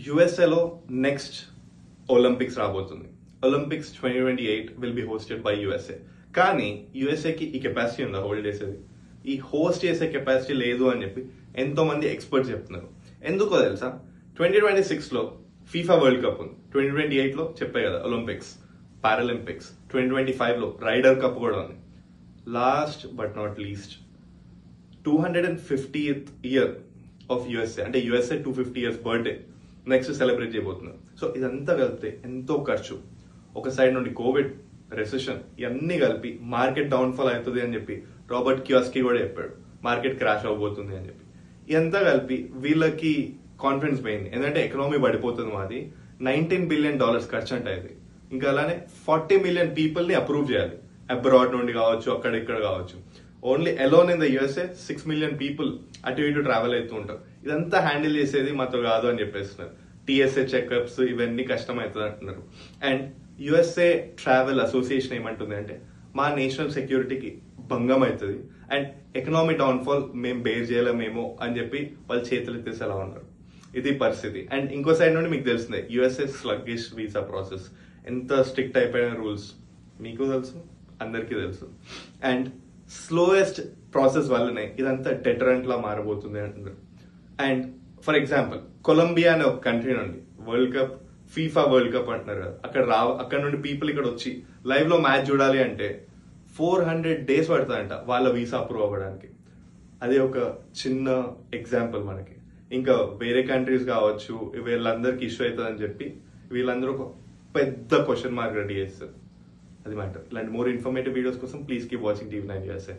యుఎస్ఏలో next Olympics రాబోతుంది. Olympics 2028 will be hosted by USA. కానీ యుఎస్ఏకి ఈ కెపాసిటీ ఉందా హోల్డ్ చేసేది? ఈ హోస్ట్ చేసే కెపాసిటీ లేదు అని చెప్పి ఎంతో మంది ఎక్స్పర్ట్స్ చెప్తున్నారు. ఎందుకో తెలుసా? 2026లో ఫీఫా వరల్డ్ కప్ ఉంది, 2028లో చెప్పే కదా ఒలింపిక్స్, పారాలింపిక్స్, 2025లో రైడర్ కప్ కూడా ఉంది. Last but not least 250th year of USA, అంటే USA 250 years birthday next celebrate చేయబోతున్నారు. సో ఇదంతా కలిపితే ఎంతో ఖర్చు, ఒక సైడ్ నుండి కోవిడ్, రెసెషన్, ఇవన్నీ కలిపి మార్కెట్ డౌన్ఫాల్ అవుతుంది అని చెప్పి రాబర్ట్ కియోస్కీ కూడా చెప్పాడు, మార్కెట్ క్రాష్ అవబోతుంది అని చెప్పి. ఇదంతా కలిపి వీళ్ళకి కాన్ఫిడెన్స్ పోయింది, ఎందుకంటే ఎకనామీ పడిపోతుంది. మాది $19 billion ఖర్చు అంటే ఇది. ఇంకా అలానే 40 million people ని అప్రూవ్ చేయాలి, అబ్రాడ్ నుండి కావచ్చు, అక్కడ ఇక్కడ కావచ్చు. Only alone in the USA 6 million people అటు ఇటు ట్రావెల్ అవుతూ ఉంటారు. ఇదంతా హ్యాండిల్ చేసేది మాతో కాదు అని చెప్పేస్తున్నారు. టీఎస్ఏ చెకప్స్ ఇవన్నీ కష్టం అవుతుంది అంటున్నారు. అండ్ యుఎస్ఏ ట్రావెల్ అసోసియేషన్ ఏమంటుంది అంటే, మా నేషనల్ సెక్యూరిటీకి భంగం అవుతుంది అండ్ ఎకనామిక్ డౌన్ఫాల్ మేము బేర్ చేయలేమేమో అని చెప్పి వాళ్ళు చేతులు ఎత్తేసేలా ఉన్నారు. ఇది పరిస్థితి. అండ్ ఇంకో సైడ్ నుండి మీకు తెలిసిందే యుఎస్ఏ స్లగ్గిష్ వీసా ప్రాసెస్, ఎంత స్ట్రిక్ట్ అయిపోయిన రూల్స్ మీకు తెలుసు, అందరికీ తెలుసు. అండ్ స్లోయెస్ట్ ప్రాసెస్ వల్లనే ఇదంతా డెటరెంట్ లా మారబోతుంది అంటున్నారు. అండ్ ఫర్ ఎగ్జాంపుల్ కొలంబియా అనే ఒక కంట్రీ నుండి world cup, FIFA world cup అంటున్నారు కదా, అక్కడ నుండి పీపుల్ ఇక్కడ వచ్చి లైవ్ లో మ్యాచ్ చూడాలి అంటే 400 days పడుతుందంట వాళ్ళ వీసా అప్రూవ్ అవ్వడానికి. అదే ఒక చిన్న ఎగ్జాంపుల్ మనకి. ఇంకా వేరే కంట్రీస్ కావచ్చు, వీళ్ళందరికీ ఇష్యూ అవుతుందని చెప్పి వీళ్ళందరూ ఒక పెద్ద క్వశ్చన్ మార్క్ రెడీ చేస్తారు. అది మ్యాటర్. ఇలాంటి మోర్ ఇన్ఫర్మేటివ్ వీడియోస్ కోసం please keep watching TV9 USA.